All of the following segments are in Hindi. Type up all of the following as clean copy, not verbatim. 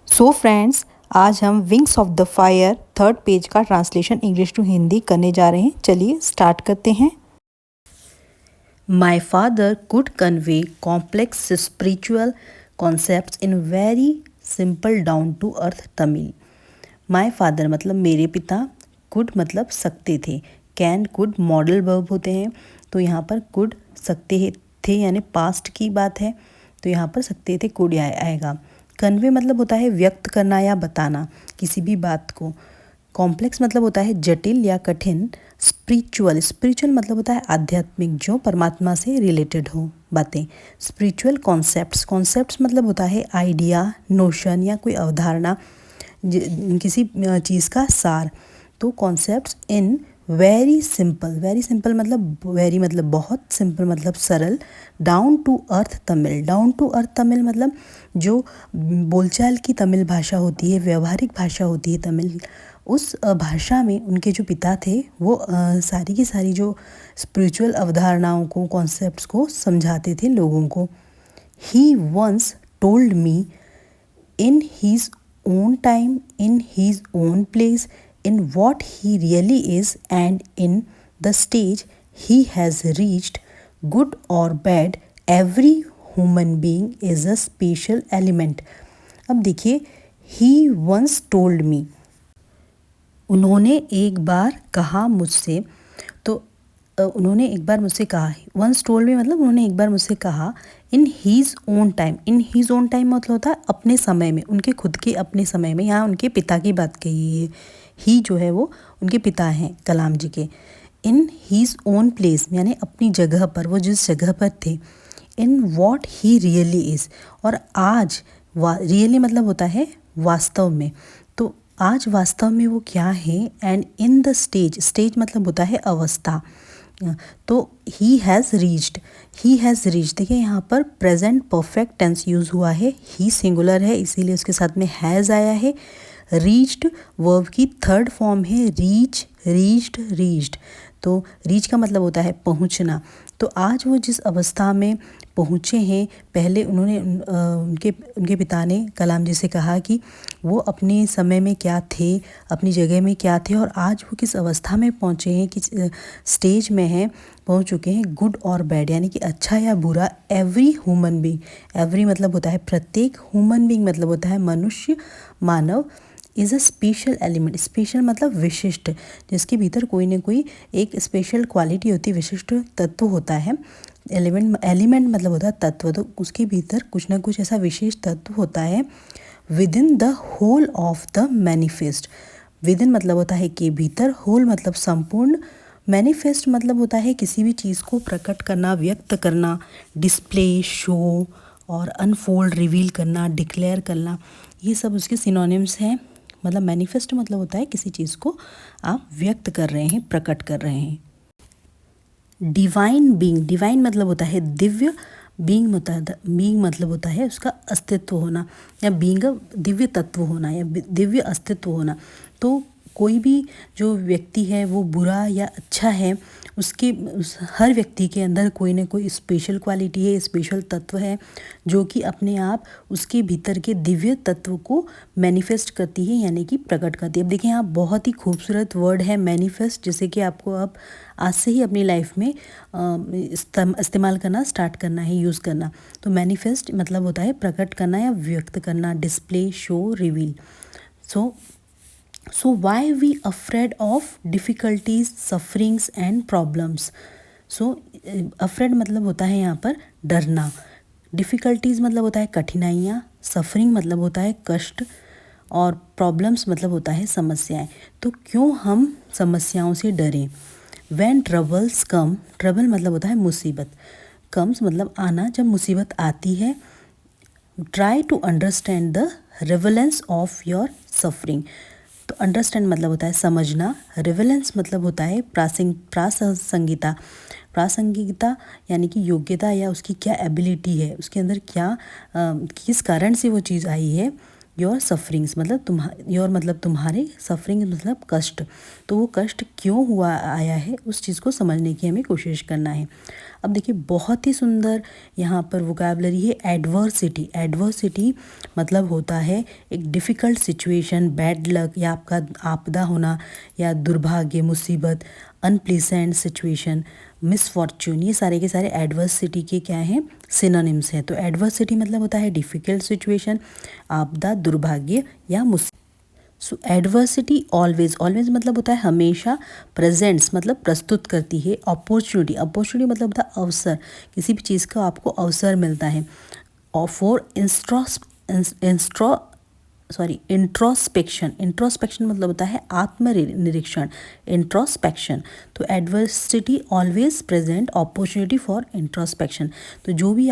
सो फ्रेंड्स, आज हम wings of the fire third page का ट्रांसलेशन इंग्लिश टू हिंदी करने जा रहे हैं। चलिए स्टार्ट करते हैं। My father could convey complex spiritual concepts in very simple down to earth Tamil. My father मतलब मेरे पिता, कुड मतलब सकते थे, कैन कुड मॉडल वर्ब होते हैं, तो यहाँ पर कुड सकते थे यानी पास्ट की बात है, तो यहाँ पर सकते थे कुड आएगा। कन्वे मतलब होता है व्यक्त करना या बताना किसी भी बात को। कॉम्प्लेक्स मतलब होता है जटिल या कठिन। स्पिरिचुअल मतलब होता है आध्यात्मिक, जो परमात्मा से रिलेटेड हो बातें। स्पिरिचुअल कॉन्सेप्ट्स मतलब होता है आइडिया, नोशन या कोई अवधारणा, किसी चीज़ का सार। तो कॉन्सेप्ट्स इन वेरी सिंपल मतलब बहुत, सिंपल मतलब सरल, डाउन टू अर्थ तमिल मतलब जो बोलचाल की तमिल भाषा होती है, व्यवहारिक भाषा होती है तमिल, उस भाषा में उनके जो पिता थे वो सारी की सारी जो स्पिरिचुअल अवधारणाओं को, कॉन्सेप्ट्स को समझाते थे लोगों को। He once told me in his own time, in his own place, in what he really is, and in the stage he has reached, good or bad, every human being is a special element. अब देखिए, he once told me, उन्होंने एक बार कहा मुझसे, तो उन्होंने एक बार मुझसे कहा, वंस टोल्ड मी मतलब उन्होंने एक बार मुझसे कहा, इन हीज़ ओन टाइम मतलब होता है अपने समय में, उनके खुद के अपने समय में। यहाँ उनके पिता की बात कही है, ही जो है वो उनके पिता हैं कलाम जी के। इन हीज़ ओन प्लेस यानी अपनी जगह पर, वो जिस जगह पर थे। In what he really is, और आज रियली मतलब होता है वास्तव में, तो आज वास्तव में वो क्या है। एंड इन द स्टेज मतलब होता है अवस्था, तो ही हैज़ रीच्ड देखिए यहाँ पर प्रेजेंट परफेक्ट टेंस यूज़ हुआ है, ही सिंगुलर है इसीलिए उसके साथ में हैज़ आया है। रीच्ड वर्ब की थर्ड फॉर्म है रीच्ड, तो रीच का मतलब होता है पहुँचना। तो आज वो जिस अवस्था में पहुँचे हैं, पहले उन्होंने उनके पिता ने कलाम जी से कहा कि वो अपने समय में क्या थे, अपनी जगह में क्या थे, और आज वो किस अवस्था में पहुँचे हैं, किस स्टेज में हैं, पहुँच चुके हैं। गुड और बैड यानी कि अच्छा या बुरा। एवरी ह्यूमन बीइंग, एवरी मतलब होता है प्रत्येक, ह्यूमन बीइंग मतलब होता है मनुष्य, मानव, is a special element, special मतलब विशिष्ट, जिसके भीतर कोई ना कोई एक स्पेशल क्वालिटी होती है, विशिष्ट तत्व होता है। एलिमेंट मतलब होता है तत्व, तो उसके भीतर कुछ ना कुछ ऐसा विशेष तत्व होता है। Within the whole of the manifest, within मतलब होता है कि भीतर, होल मतलब संपूर्ण, मैनिफेस्ट मतलब होता है किसी भी चीज़ को प्रकट करना, व्यक्त करना, डिस्प्ले, शो, और अनफोल्ड, रिवील करना, डिक्लेयर करना, ये सब उसके सिनोनिम्स हैं। मतलब मैनिफेस्ट मतलब होता है किसी चीज़ को आप व्यक्त कर रहे हैं, प्रकट कर रहे हैं। डिवाइन मतलब होता है दिव्य, बीइंग मतलब होता है उसका अस्तित्व होना, या बीइंग दिव्य तत्व होना या दिव्य अस्तित्व होना। तो कोई भी जो व्यक्ति है वो बुरा या अच्छा है, हर व्यक्ति के अंदर कोई ना कोई स्पेशल क्वालिटी है, स्पेशल तत्व है, जो कि अपने आप उसके भीतर के दिव्य तत्व को मैनिफेस्ट करती है यानी कि प्रकट करती है। अब देखिए यहाँ बहुत ही खूबसूरत वर्ड है मैनिफेस्ट, जैसे कि आपको अब आज से ही अपनी लाइफ में इस्तेमाल करना स्टार्ट करना है, यूज़ करना। तो मैनिफेस्ट मतलब होता है प्रकट करना या व्यक्त करना, display, show, reveal. So why we afraid of difficulties, sufferings and problems? So afraid मतलब होता है यहाँ पर डरना, डिफ़िकल्टीज़ मतलब होता है कठिनाइयाँ, सफरिंग मतलब होता है कष्ट, और प्रॉब्लम्स मतलब होता है समस्याएं। तो क्यों हम समस्याओं से डरें। When troubles come, ट्रबल मतलब होता है मुसीबत, कम्स मतलब आना, जब मुसीबत आती है। Try to understand the relevance of your suffering, तो अंडरस्टैंड मतलब होता है समझना, रिवलेंस मतलब होता है प्रासंगिकता यानी कि योग्यता या उसकी क्या एबिलिटी है, उसके अंदर क्या किस कारण से वो चीज़ आई है। योर सफरिंग्स मतलब योर मतलब तुम्हारे, सफरिंग मतलब कष्ट, तो वो कष्ट क्यों हुआ आया है उस चीज़ को समझने की हमें कोशिश करना है। अब देखिए बहुत ही सुंदर यहाँ पर वोकैबलरी है एडवर्सिटी। एडवर्सिटी मतलब होता है एक डिफ़िकल्ट सिचुएशन, बैड लक या आपका आपदा होना या दुर्भाग्य, मुसीबत, अनप्लीजेंट सिचुएशन, मिसफॉर्च्यून, ये सारे के सारे एडवर्सिटी के क्या हैं, सिनोनिम्स हैं। तो एडवर्सिटी मतलब होता है डिफ़िकल्ट सिचुएशन, आपदा, दुर्भाग्य या मुसीबत। सो एडवर्सिटी ऑलवेज, ऑलवेज मतलब होता है हमेशा, प्रेजेंट्स मतलब प्रस्तुत करती है, अपॉर्चुनिटी, अपॉर्चुनिटी मतलब होता है अवसर, किसी भी चीज़ का आपको अवसर मिलता है। और फॉर इंट्रोस्पेक्शन, इंट्रोस्पेक्शन मतलब होता है आत्मनिरीक्षण, इंट्रोस्पेक्शन। तो adversity always present opportunity for introspection. तो जो भी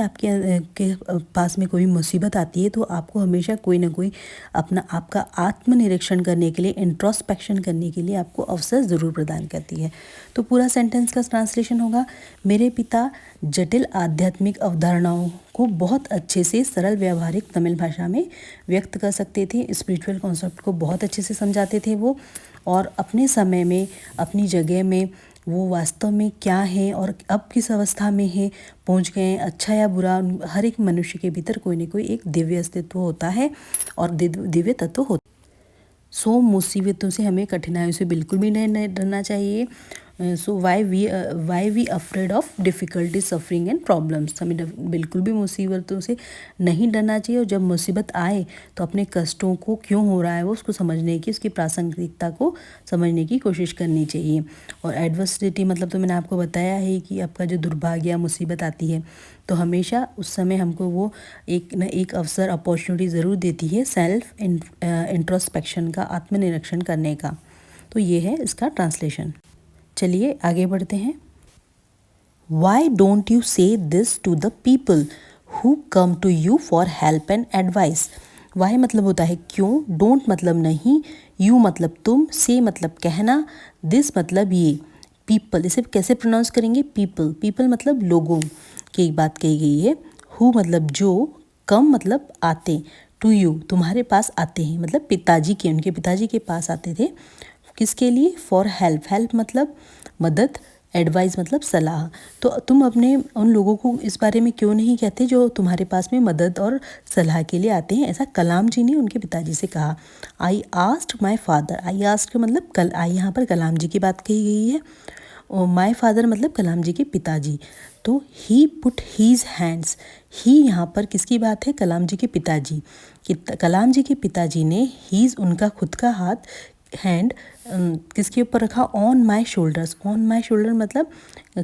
के पास में कोई मुसीबत आती है तो आपको हमेशा कोई ना कोई अपना आपका आत्मनिरीक्षण करने के लिए, इंट्रोस्पेक्शन करने के लिए आपको अवसर ज़रूर प्रदान करती है। तो पूरा सेंटेंस का ट्रांसलेशन होगा, मेरे पिता जटिल आध्यात्मिक अवधारणाओं को बहुत अच्छे से सरल व्यावहारिक तमिल भाषा में व्यक्त कर सकते थे। स्पिरिचुअल कॉन्सेप्ट को बहुत अच्छे से समझाते थे वो, और अपने समय में, अपनी जगह में वो वास्तव में क्या है और अब किस अवस्था में है, पहुंच गए हैं, अच्छा या बुरा। हर एक मनुष्य के भीतर कोई ना कोई एक दिव्य अस्तित्व होता है और दिव्य तत्व होता है। सो मुसीबतों से हमें, कठिनाइयों से बिल्कुल भी नहीं डरना चाहिए। So why we afraid of difficulty, suffering and problems. हमें बिल्कुल भी मुसीबतों से नहीं डरना चाहिए, और जब मुसीबत आए तो अपने कष्टों को क्यों हो रहा है वो उसको समझने की, उसकी प्रासंगिकता को समझने की कोशिश करनी चाहिए। और एडवर्सिटी मतलब तो मैंने आपको बताया है कि आपका जो दुर्भाग्य या मुसीबत आती है तो हमेशा उस समय हमको वो एक न एक अवसर, अपॉर्चुनिटी ज़रूर देती है सेल्फ इंट्रोस्पेक्शन का, आत्मनिरीक्षण करने का। तो ये है इसका ट्रांसलेशन। चलिए आगे बढ़ते हैं। Why don't you say this to the people who come to you for help and advice. Why मतलब होता है क्यों, डोंट मतलब नहीं, यू मतलब तुम, से मतलब कहना, दिस मतलब ये। पीपल इसे कैसे प्रोनाउंस करेंगे, पीपल, पीपल मतलब लोगों की बात कही गई है। हु मतलब जो, कम मतलब आते, टू यू तुम्हारे पास आते हैं, मतलब पिताजी के, उनके पिताजी के पास आते थे। किसके लिए, फॉर हेल्प, हेल्प मतलब मदद, एडवाइस मतलब सलाह। तो तुम अपने उन लोगों को इस बारे में क्यों नहीं कहते जो तुम्हारे पास में मदद और सलाह के लिए आते हैं, ऐसा कलाम जी ने उनके पिताजी से कहा। I asked my father, I asked मतलब आई यहाँ पर कलाम जी की बात कही गई है, और माई फादर मतलब कलाम जी के पिताजी। तो ही पुट हीज हैंड्स, ही यहाँ पर किसकी बात है, कलाम जी के पिताजी। कलाम जी के पिताजी ने हीज उनका खुद का हाथ, हैंड किसके ऊपर रखा, on my shoulders. On my shoulder मतलब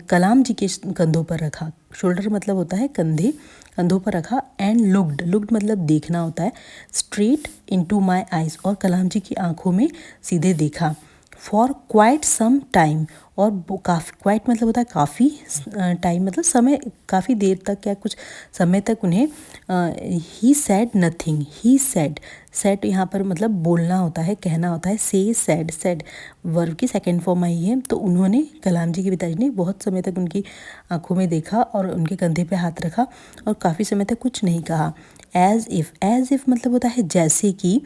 कलाम जी के कंधों पर रखा, शोल्डर मतलब होता है कंधे, कंधों पर रखा। एंड लुक्ड, लुक्ड मतलब देखना होता है, स्ट्रेट इनटू माई आइज, और कलाम जी की आंखों में सीधे देखा। फॉर क्वाइट सम टाइम, और काफ़ी, क्वाइट मतलब होता है काफ़ी, टाइम मतलब समय, काफ़ी देर तक या कुछ समय तक उन्हें, ही सैड नथिंग, ही सैड, सैड यहाँ पर मतलब बोलना होता है, कहना होता है, से सैड, सैड वर्ब की सेकेंड फॉर्म आई है। तो उन्होंने, कलाम जी के पिताजी ने बहुत समय तक उनकी आंखों में देखा और उनके कंधे पे हाथ रखा और काफ़ी समय तक कुछ नहीं कहा। एज इफ़ मतलब होता है जैसे कि,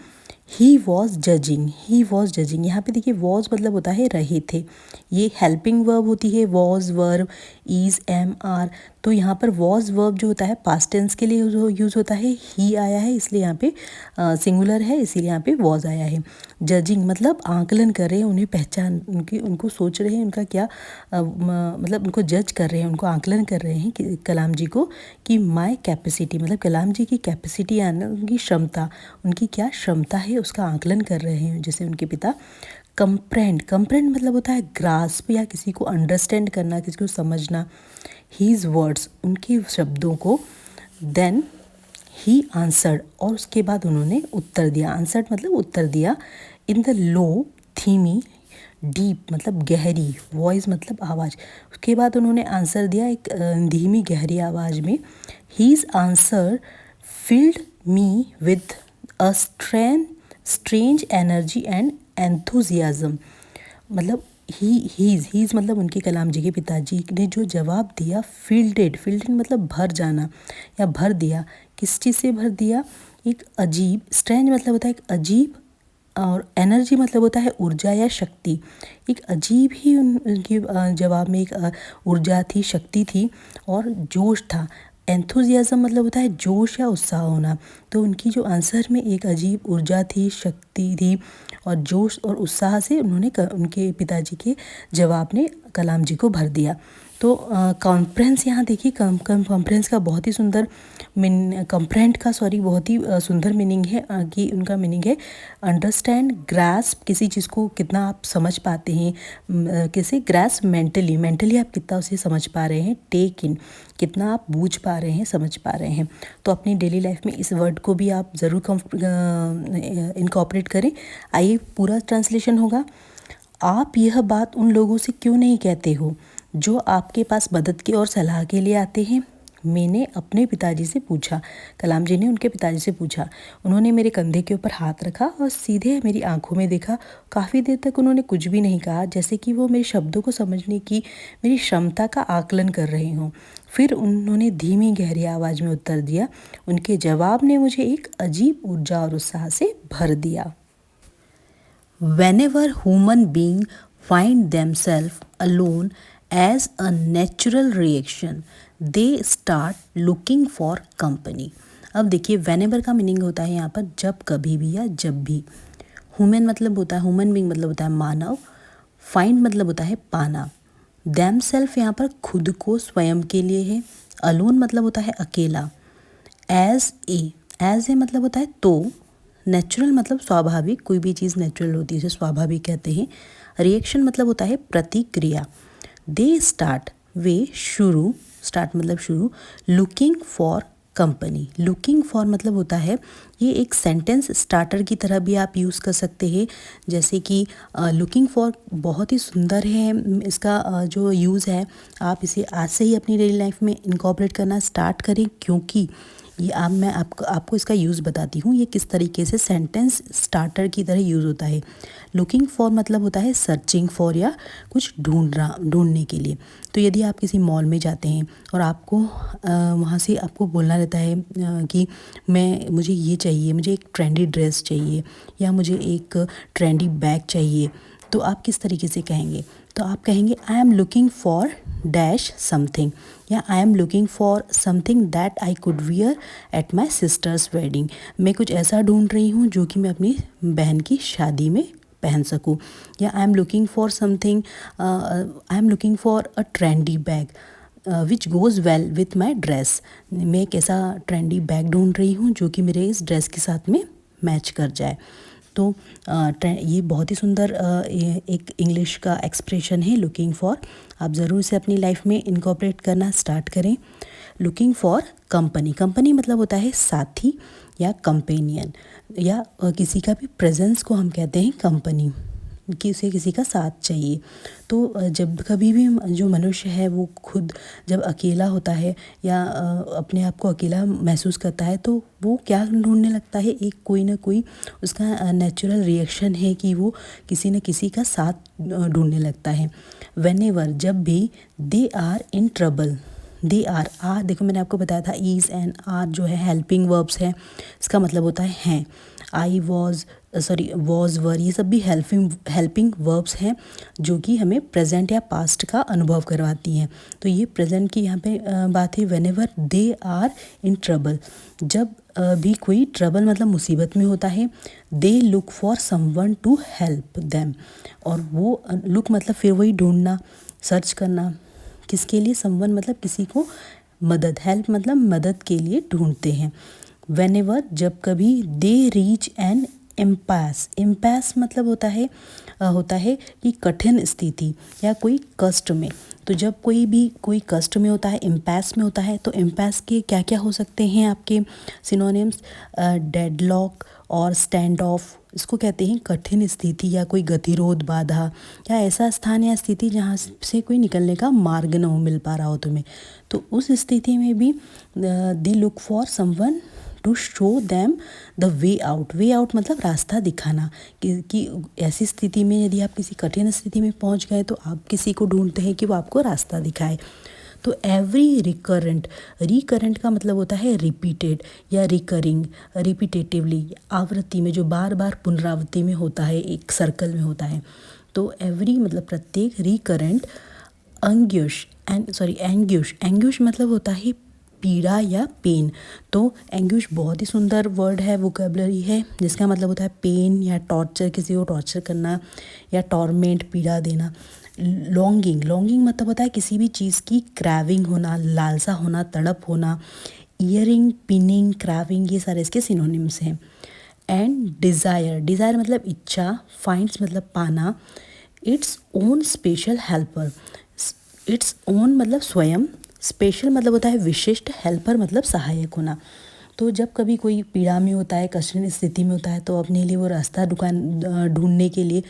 he was judging, he was judging, यहाँ पे देखिए वॉज मतलब होता है रहे थे, ये हेल्पिंग वर्ब होती है, was verb, is, am, are. तो यहाँ पर वॉज वर्ब जो होता है पास्ट टेंस के लिए यूज़ होता है, ही आया है इसलिए यहाँ पे सिंगुलर है, इसीलिए यहाँ पे वॉज आया है। जजिंग मतलब आंकलन कर रहे हैं, उन्हें पहचान, उनको सोच रहे हैं, उनका क्या मतलब उनको जज कर रहे हैं, उनको आंकलन कर रहे हैं कि कलाम जी को, कि माई कैपेसिटी मतलब कलाम जी की कैपेसिटी यानी उनकी क्षमता, उनकी क्या क्षमता है उसका आंकलन कर रहे हैं जैसे उनके पिता। कंप्रेंड, कंप्रेंड मतलब होता है ग्रास्प या किसी को अंडरस्टैंड करना, किसी को समझना। हीज वर्ड्स उनके शब्दों को। देन ही आंसर्ड, और उसके बाद उन्होंने उत्तर दिया, आंसर्ड मतलब उत्तर दिया। इन द लो धीमी, डीप मतलब गहरी, वॉइस मतलब आवाज़, उसके बाद उन्होंने आंसर दिया एक धीमी गहरी आवाज़ में। His answer filled me with a strange energy and enthusiasm, मतलब हीज मतलब उनके कलाम जी के पिताजी ने जो जवाब दिया, फील्डेड, फील्डेड मतलब भर जाना या भर दिया, किस चीज़ से भर दिया, एक अजीब, स्ट्रेंज मतलब होता है एक अजीब, और एनर्जी मतलब होता है ऊर्जा या शक्ति। एक अजीब ही उनके जवाब में एक ऊर्जा थी, शक्ति थी और जोश था। एंथुजियाज़म मतलब होता है जोश या उत्साह होना। तो उनकी जो आंसर में एक अजीब ऊर्जा थी, शक्ति थी और जोश और उत्साह से उन्होंने उनके पिताजी के जवाब ने कलाम जी को भर दिया। तो कॉम्प्रेंस यहाँ देखिए, कॉम्प्रेंस का बहुत ही सुंदर कॉम्प्रेंड का बहुत ही सुंदर मीनिंग है कि उनका मीनिंग है अंडरस्टैंड, ग्रास्प, किसी चीज़ को कितना आप समझ पाते हैं, किसे ग्रास्प मेंटली आप कितना उसे समझ पा रहे हैं, टेक इन, कितना आप बूझ पा रहे हैं, समझ पा रहे हैं। तो अपनी डेली लाइफ में इस वर्ड को भी आप ज़रूर इनकॉर्पोरेट करें। आइए पूरा ट्रांसलेशन होगा। आप यह बात उन लोगों से क्यों नहीं कहते हो जो आपके पास मदद की और सलाह के लिए आते हैं? मैंने अपने पिताजी से पूछा। कलाम जी ने उनके पिताजी से पूछा। उन्होंने मेरे कंधे के ऊपर हाथ रखा और सीधे मेरी आंखों में देखा। काफ़ी देर तक उन्होंने कुछ भी नहीं कहा, जैसे कि वो मेरे शब्दों को समझने की मेरी क्षमता का आकलन कर रहे हों। फिर उन्होंने धीमी गहरी आवाज़ में उत्तर दिया। उनके जवाब ने मुझे एक अजीब ऊर्जा और उत्साह से भर दिया। Whenever human beings find themselves alone as a natural reaction, they start looking for company. अब देखिए whenever का मीनिंग होता है यहाँ पर जब, कभी भी या जब भी। ह्यूमन मतलब होता है, ह्यूमन बीइंग मतलब होता है मानव। फाइंड मतलब होता है पाना। themselves यहाँ पर खुद को, स्वयं के लिए है। अलोन मतलब होता है अकेला। एज ए मतलब होता है तो। नेचुरल मतलब स्वाभाविक, कोई भी चीज़ नेचुरल होती है उसे स्वाभाविक कहते हैं। रिएक्शन मतलब होता है प्रतिक्रिया। दे स्टार्ट, वे शुरू, स्टार्ट मतलब शुरू। Looking for company, looking for मतलब होता है, ये एक सेंटेंस स्टार्टर की तरह भी आप यूज़ कर सकते हैं। जैसे कि लुकिंग फॉर बहुत ही सुंदर है, इसका जो यूज़ है आप इसे आज से ही अपनी डेली लाइफ में इनकॉर्पोरेट करना स्टार्ट करें, क्योंकि ये मैं आपको इसका यूज़ बताती हूँ ये किस तरीके से सेंटेंस स्टार्टर की तरह यूज़ होता है। लुकिंग फॉर मतलब होता है सर्चिंग फॉर या कुछ ढूंढने के लिए। तो यदि आप किसी मॉल में जाते हैं और आपको वहाँ से आपको बोलना रहता है कि मुझे ये चाहिए, मुझे एक ट्रेंडी ड्रेस चाहिए या मुझे एक ट्रेंडी बैग चाहिए, तो आप किस तरीके से कहेंगे? तो आप कहेंगे I am looking for dash something, या I am looking for something that I could wear at my sister's wedding. मैं कुछ ऐसा ढूंढ रही हूँ जो कि मैं अपनी बहन की शादी में पहन सकूँ। या I am looking for something, I am looking for a trendy bag which goes well with my dress. मैं एक ऐसा ट्रेंडी बैग ढूंढ रही हूँ जो कि मेरे इस ड्रेस के साथ में मैच कर जाए। तो ये बहुत ही सुंदर एक इंग्लिश का एक्सप्रेशन है लुकिंग फॉर। आप ज़रूर इसे अपनी लाइफ में इनकॉर्पोरेट करना स्टार्ट करें। लुकिंग फॉर कंपनी, कंपनी मतलब होता है साथी या कंपेनियन, या किसी का भी प्रेजेंस को हम कहते हैं कंपनी, कि उसे किसी का साथ चाहिए। तो जब कभी भी जो मनुष्य है वो खुद जब अकेला होता है या अपने आप को अकेला महसूस करता है, तो वो क्या ढूंढने लगता है, एक कोई ना कोई उसका नेचुरल रिएक्शन है कि वो किसी न किसी का साथ ढूंढने लगता है। व्हेनेवर जब भी, they are in trouble, they are देखो मैंने आपको बताया था ईज एंड आर जो है हेल्पिंग वर्ब्स हैं, इसका मतलब होता है हैं। आई वॉज वर, ये सब भी हेल्पिंग वर्ब्स हैं जो कि हमें प्रेजेंट या पास्ट का अनुभव करवाती हैं। तो ये प्रेजेंट की यहाँ पे बात है। Whenever they are in trouble, जब भी कोई ट्रबल मतलब मुसीबत में होता है, they look for someone to help them. और वो लुक मतलब फिर वही ढूंढना, सर्च करना, किसके लिए? समवन मतलब किसी को मदद, हेल्प मतलब मदद के लिए ढूंढते हैं। व्हेनेवर जब कभी, they reach an impasse, impasse मतलब होता है कि कठिन स्थिति या कोई कष्ट में। तो जब कोई कष्ट में होता है, इम्पास में होता है, तो इम्पास के क्या क्या हो सकते हैं आपके सिनोनिम्स? डेडलॉक और स्टैंड ऑफ, इसको कहते हैं कठिन स्थिति या कोई गतिरोध, बाधा, या ऐसा स्थान या स्थिति जहाँ से कोई निकलने का मार्ग न हो मिल पा रहा हो तुम्हें। तो उस स्थिति में भी they look for someone to show them the way out. Way out मतलब रास्ता दिखाना, कि ऐसी स्थिति में यदि आप किसी कठिन स्थिति में पहुंच गए तो आप किसी को ढूंढते हैं कि वो आपको रास्ता दिखाए। तो एवरी रिकरेंट, रिकरेंट का मतलब होता है रिपीटेड या रिकरिंग, रिपीटेटिवली, आवृत्ति में जो बार बार पुनरावृत्ति में होता है, एक सर्कल में होता है। तो एवरी मतलब प्रत्येक, रिकरेंट एंग्यूश, एंग्यूश, एंग्यूश मतलब होता है पीड़ा या पेन। तो एंग्यूश बहुत ही सुंदर वर्ड है, वोकेबलरी है, जिसका मतलब होता है पेन या टॉर्चर, किसी को टॉर्चर करना या टॉर्मेंट, पीड़ा देना। लॉन्गिंग, लॉन्गिंग मतलब होता है किसी भी चीज़ की क्राविंग होना, लालसा होना, तड़प होना। ईयरिंग, पिनिंग, क्राविंग, ये सारे इसके सिनोनिम्स हैं। एंड डिज़ायर, डिज़ायर मतलब इच्छा, फाइंड्स मतलब पाना, its own special helper, its own मतलब स्वयं, स्पेशल मतलब होता है विशिष्ट, हेल्पर मतलब सहायक होना। तो जब कभी कोई पीड़ा में होता है, कठिन स्थिति में होता है, तो अपने लिए वो रास्ता ढूंढने के लिए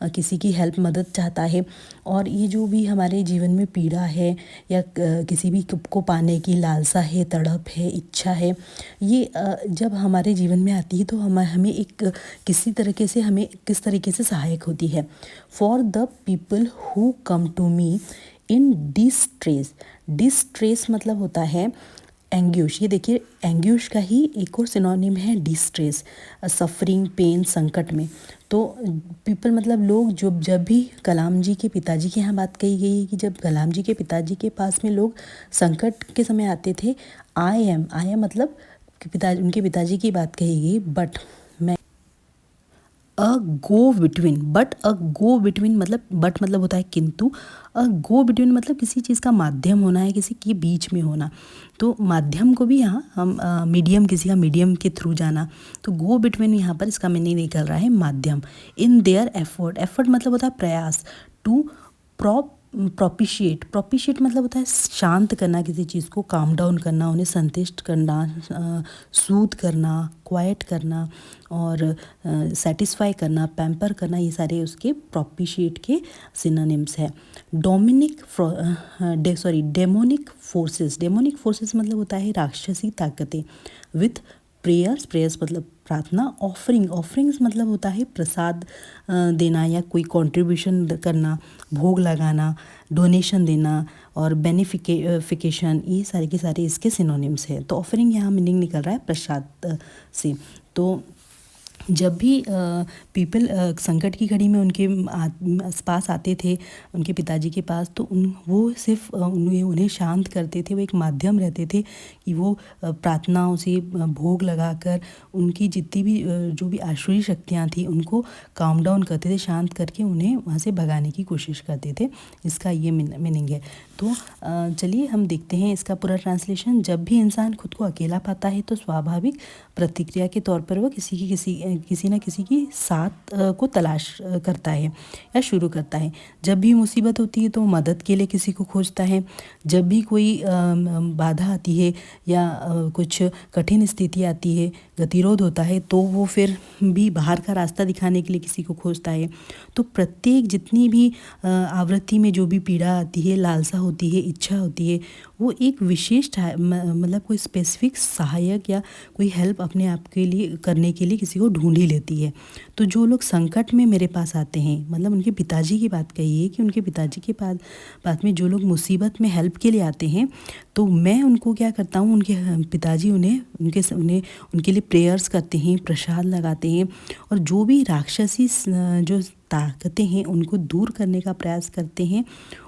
किसी की हेल्प, मदद चाहता है। और ये जो भी हमारे जीवन में पीड़ा है या किसी भी को पाने की लालसा है, तड़प है, इच्छा है, ये जब हमारे जीवन में आती है तो हमें एक किसी तरीके से, हमें किस तरीके से सहायक होती है। For the people who come to me in distress, distress मतलब होता है एंग्यूश। ये देखिए एंग्यूश का ही एक और सिनोनिम है डिस्ट्रेस, सफरिंग, पेन, संकट में। तो पीपल मतलब लोग, जो जब भी कलाम जी के पिताजी के यहाँ बात कही गई है कि जब कलाम जी के पिताजी के पास में लोग संकट के समय आते थे, आई एम मतलब उनके पिताजी की बात कही गई। बट मैं a go between, but a go between मतलब, बट मतलब होता है किंतु, अ गो बिटवीन मतलब किसी चीज़ का माध्यम होना है, किसी के बीच में होना। तो माध्यम को भी यहाँ हम मीडियम, किसी का मीडियम के थ्रू जाना। तो गो बिटवीन यहाँ पर इसका मीनिंग निकल रहा है माध्यम। इन देयर एफर्ट, एफर्ट मतलब होता है प्रयास। टू प्रोपिशिएट मतलब होता है शांत करना किसी चीज़ को, काम डाउन करना, उन्हें संतुष्ट करना, सूद करना, क्वाइट करना, और सेटिस्फाई करना, पैम्पर करना, ये सारे उसके प्रोपिशिएट के सिनोनिम्स है। डेमोनिक फोर्सेस, डेमोनिक फोर्सेस मतलब होता है राक्षसी ताकतें। विथ प्रेयर्स, प्रेयर्स मतलब प्रार्थना। ऑफरिंग्स मतलब होता है प्रसाद देना या कोई कंट्रीब्यूशन करना, भोग लगाना, डोनेशन देना, और बेनिफिकेशन, ये सारे के सारे इसके सिनोनिम्स है। तो ऑफरिंग यहाँ मीनिंग निकल रहा है प्रसाद से। तो जब भी पीपल संकट की घड़ी में उनके पास आते थे, उनके पिताजी के पास, तो वो सिर्फ उन्हें शांत करते थे, वो एक माध्यम रहते थे कि वो प्रार्थनाओं से, भोग लगाकर उनकी जितनी भी जो भी आसुरी शक्तियाँ थी उनको काम डाउन करते थे, शांत करके उन्हें वहाँ से भगाने की कोशिश करते थे। इसका ये मीनिंग है। तो चलिए हम देखते हैं इसका पूरा ट्रांसलेशन। जब भी इंसान खुद को अकेला पाता है तो स्वाभाविक प्रतिक्रिया के तौर पर वो किसी न किसी की साथ को तलाश करता है या शुरू करता है। जब भी मुसीबत होती है तो मदद के लिए किसी को खोजता है। जब भी कोई बाधा आती है या कुछ कठिन स्थिति आती है, गतिरोध होता है, तो वो फिर भी बाहर का रास्ता दिखाने के लिए किसी को खोजता है। तो प्रत्येक जितनी भी आवृत्ति में जो भी पीड़ा आती है, लालसा होती है, इच्छा होती है, वो एक विशेष मतलब कोई स्पेसिफिक सहायक या कोई हेल्प अपने आप के लिए करने के लिए किसी को ढूंढ ही लेती है। तो जो लोग संकट में मेरे पास आते हैं, मतलब उनके पिताजी की बात कही है कि उनके पिताजी के पास में जो लोग मुसीबत में हेल्प के लिए आते हैं, तो मैं उनको क्या करता हूँ, उनके पिताजी उन्हें उनके लिए प्रेयर्स करते हैं, प्रसाद लगाते हैं, और जो भी राक्षसी जो ताकतें हैं उनको दूर करने का प्रयास करते हैं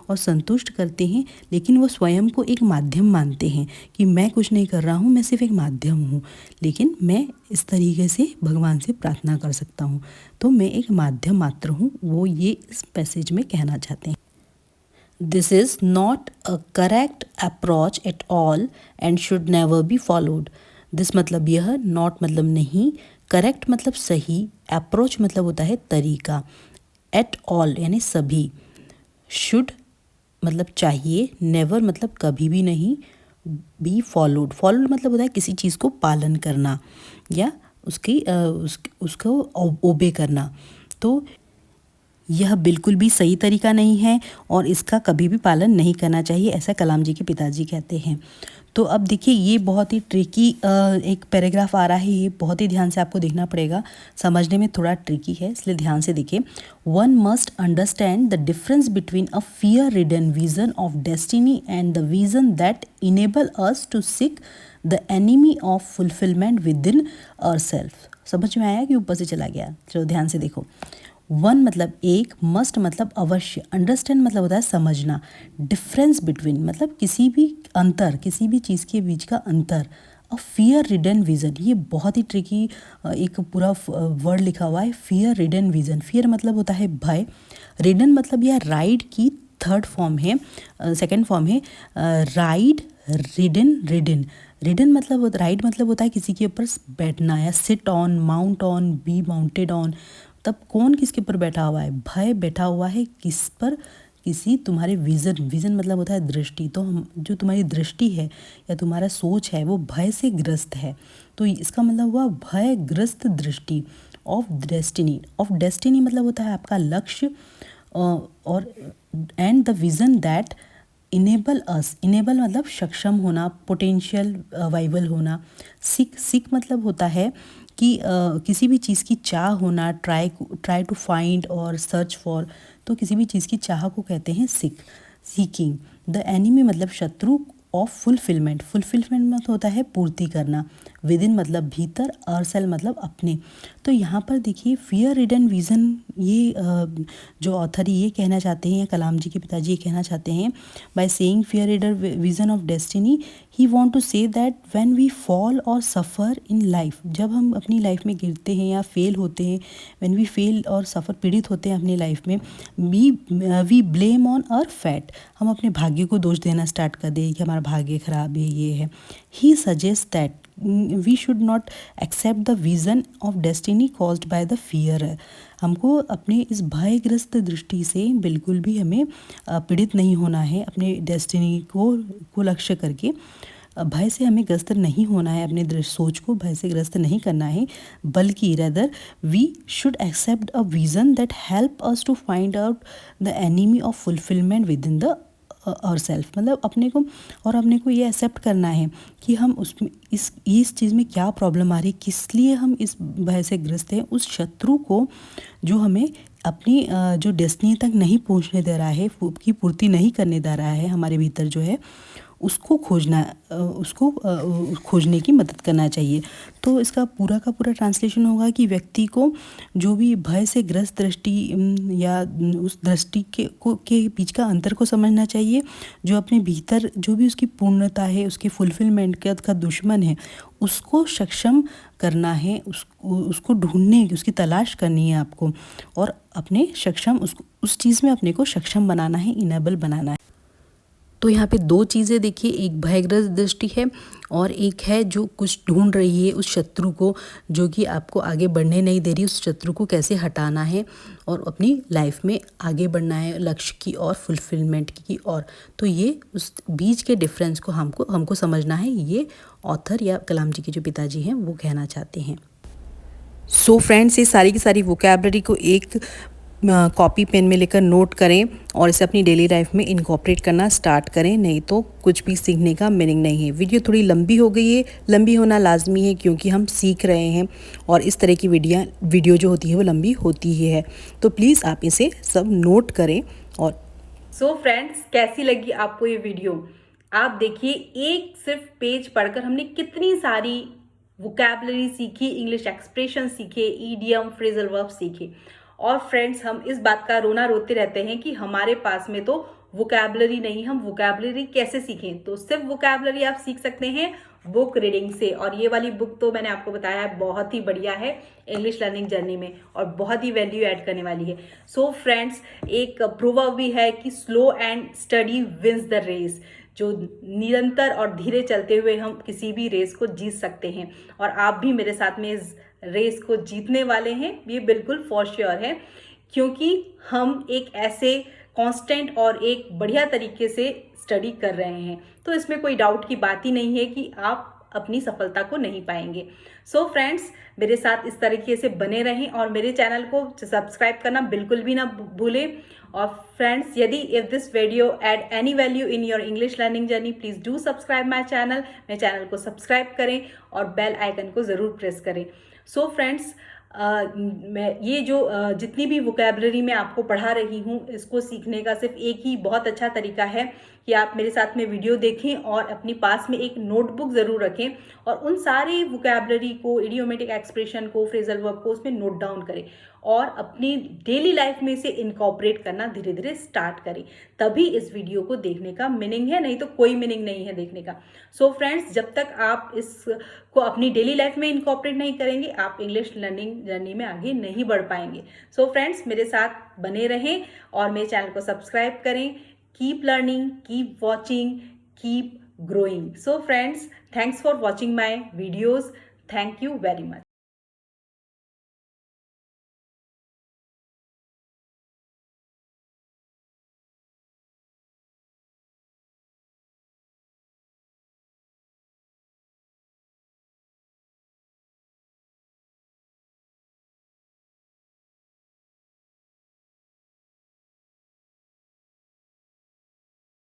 और संतुष्ट करते हैं। लेकिन वो स्वयं को एक माध्यम मानते हैं कि मैं कुछ नहीं कर रहा हूँ, मैं सिर्फ एक माध्यम हूँ, लेकिन मैं इस तरीके से भगवान से प्रार्थना कर सकता हूँ। तो मैं एक माध्यम मात्र हूँ, वो ये इस पैसेज में कहना चाहते हैं। This is not a correct approach at all and should never be followed. This मतलब यह, नॉट मतलब नहीं, करेक्ट मतलब सही, अप्रोच मतलब होता है तरीका, एट ऑल यानी सभी, शुड मतलब चाहिए, नेवर मतलब कभी भी नहीं, बी फॉलोड मतलब होता है किसी चीज़ को पालन करना या उसको ओबे करना। तो यह बिल्कुल भी सही तरीका नहीं है और इसका कभी भी पालन नहीं करना चाहिए, ऐसा कलाम जी के पिताजी कहते हैं। तो अब देखिए ये बहुत ही ट्रिकी एक पैराग्राफ आ रहा है, ये बहुत ही ध्यान से आपको देखना पड़ेगा, समझने में थोड़ा ट्रिकी है, इसलिए ध्यान से देखिए। One must understand the difference between a fear ridden vision of destiny and the vision that enable us to seek the enemy of fulfilment within ourself. समझ में आया कि ऊपर से चला गया? चलो ध्यान से देखो। वन मतलब एक, मस्ट मतलब अवश्य, अंडरस्टैंड मतलब होता है समझना, डिफरेंस बिटवीन मतलब किसी भी अंतर, किसी भी चीज़ के बीच का अंतर, अ फियर रिडन विजन, ये बहुत ही ट्रिकी एक पूरा वर्ड लिखा हुआ है, फियर रिडन विजन। फियर मतलब होता है भय, रिडन मतलब यह राइड की थर्ड फॉर्म है, सेकंड फॉर्म है, राइड रिडन, रिडन रिडन मतलब राइड मतलब होता है किसी के ऊपर बैठना, या sit on, mount on, be mounted on. तब कौन किसके ऊपर बैठा हुआ है? भय बैठा हुआ है किस पर? किसी तुम्हारे विज़न, विज़न मतलब होता है दृष्टि, तो हम जो तुम्हारी दृष्टि है या तुम्हारा सोच है वो भय से ग्रस्त है, तो इसका मतलब हुआ भयग्रस्त दृष्टि। ऑफ डेस्टिनी, ऑफ डेस्टिनी मतलब होता है आपका लक्ष्य, और and the vision that enable us, enable मतलब सक्षम होना, पोटेंशियल वाइबल होना। सीक, सीक मतलब होता है कि किसी भी चीज़ की चाह होना, ट्राई टू फाइंड और सर्च फॉर, तो किसी भी चीज़ की चाह को कहते हैं सीक, सीकिंग। द एनिमी मतलब शत्रु ऑफ फुलफिलमेंट, फुलफिलमेंट मतलब होता है पूर्ति करना, विद इन मतलब भीतर, अरसेल मतलब अपने। तो यहाँ पर देखिए फियर रिडन विजन, ये जो ऑथर ये कहना चाहते हैं, या कलाम जी के पिताजी ये कहना चाहते हैं, by saying fear ridden vision of destiny, he want to say that when we fall और सफ़र इन लाइफ, जब हम अपनी लाइफ में गिरते हैं या फेल होते हैं, व्हेन वी फेल और सफ़र, पीड़ित होते हैं अपनी लाइफ में, we blame on our fate, हम अपने भाग्य को दोष देना स्टार्ट कर दें कि हमारा भाग्य खराब है, ये है। He suggest that we should not accept the vision of destiny caused by the fear. हमको अपने इस भयग्रस्त दृष्टि से बिल्कुल भी हमें पीड़ित नहीं होना है, अपने डेस्टिनी को लक्ष्य करके भय से हमें ग्रस्त नहीं होना है, अपने सोच को भय से ग्रस्त नहीं करना है, बल्कि rather we should accept a vision that help us to find out the enemy of fulfilment within the our self, मतलब अपने को ये एक्सेप्ट करना है कि हम उसमें इस चीज़ में क्या प्रॉब्लम आ रही है, किस लिए हम इस भय से ग्रस्त हैं, उस शत्रु को जो हमें अपनी जो डेस्टिनी तक नहीं पहुंचने दे रहा है, की पूर्ति नहीं करने दे रहा है, हमारे भीतर जो है उसको खोजने की मदद करना चाहिए। तो इसका पूरा का पूरा ट्रांसलेशन होगा कि व्यक्ति को जो भी भय से ग्रस्त दृष्टि या उस दृष्टि के बीच का अंतर को समझना चाहिए, जो अपने भीतर जो भी उसकी पूर्णता है, उसके फुलफिलमेंट का दुश्मन है, उसको सक्षम करना है, उसको ढूंढने की, उसकी तलाश करनी है आपको, और अपने सक्षम उस चीज़ में अपने को सक्षम बनाना है, इनेबल बनाना है। तो यहाँ पे दो चीज़ें देखिए, एक भयग्रस्त दृष्टि है और एक है जो कुछ ढूंढ रही है उस शत्रु को, जो कि आपको आगे बढ़ने नहीं दे रही, उस शत्रु को कैसे हटाना है और अपनी लाइफ में आगे बढ़ना है लक्ष्य की और फुलफिलमेंट की और। तो ये उस बीच के डिफरेंस को हमको समझना है, ये ऑथर या कलाम जी के जो पिताजी हैं वो कहना चाहते हैं। सो फ्रेंड्स, ये सारी की सारी वोकैबलरी को एक कॉपी पेन में लेकर नोट करें और इसे अपनी डेली लाइफ में इनकॉर्पोरेट करना स्टार्ट करें, नहीं तो कुछ भी सीखने का मीनिंग नहीं है। वीडियो थोड़ी लंबी हो गई है, लंबी होना लाजमी है क्योंकि हम सीख रहे हैं और इस तरह की वीडियो जो होती है वो लंबी होती ही है। तो प्लीज़ आप इसे सब नोट करें। और सो फ्रेंड्स, कैसी लगी आपको ये वीडियो? आप देखिए, एक सिर्फ पेज पढ़कर हमने कितनी सारी वोकैबलरी सीखी, इंग्लिश एक्सप्रेशन सीखे, ईडियम, फ्रेजल वर्ब सीखे। और फ्रेंड्स, हम इस बात का रोना रोते रहते हैं कि हमारे पास में तो वोकैबलरी नहीं, हम वोकैबलरी कैसे सीखें? तो सिर्फ वोकैबलरी आप सीख सकते हैं बुक रीडिंग से। और ये वाली बुक तो मैंने आपको बताया है बहुत ही बढ़िया है इंग्लिश लर्निंग जर्नी में और बहुत ही वैल्यू ऐड करने वाली है। सो फ्रेंड्स, एक प्रोवर्ब भी है कि slow and steady wins the race, जो निरंतर और धीरे चलते हुए हम किसी भी रेस को जीत सकते हैं। और आप भी मेरे साथ में इस रेस को जीतने वाले हैं, ये बिल्कुल फॉर श्योर है, क्योंकि हम एक ऐसे कांस्टेंट और एक बढ़िया तरीके से स्टडी कर रहे हैं। तो इसमें कोई डाउट की बात ही नहीं है कि आप अपनी सफलता को नहीं पाएंगे। सो फ्रेंड्स, मेरे साथ इस तरीके से बने रहें और मेरे चैनल को सब्सक्राइब करना बिल्कुल भी ना भूलें। और फ्रेंड्स, यदि if this video add any value in your English learning journey, please do subscribe my channel. मेरे चैनल को सब्सक्राइब करें और बेल आइकन को ज़रूर प्रेस करें। सो फ्रेंड्स, मैं ये जो जितनी भी वोकैबलरी मैं आपको पढ़ा रही हूँ, इसको सीखने का सिर्फ एक ही बहुत अच्छा तरीका है कि आप मेरे साथ में वीडियो देखें और अपनी पास में एक नोटबुक ज़रूर रखें और उन सारी वोकैबलरी को, इडियोमेटिक एक्सप्रेशन को, फ्रेजल वर्ब को उसमें नोट डाउन करें और अपनी डेली लाइफ में से इनकॉर्पोरेट करना धीरे धीरे स्टार्ट करें। तभी इस वीडियो को देखने का मीनिंग है, नहीं तो कोई मीनिंग नहीं है देखने का। सो फ्रेंड्स, जब तक आप इसको अपनी डेली लाइफ में इनकॉर्पोरेट नहीं करेंगे, आप इंग्लिश लर्निंग जर्नी में आगे नहीं बढ़ पाएंगे। सो फ्रेंड्स, मेरे साथ बने रहें और मेरे चैनल को सब्सक्राइब करें। Keep learning, keep watching, keep growing. So friends, thanks for watching my videos. Thank you very much.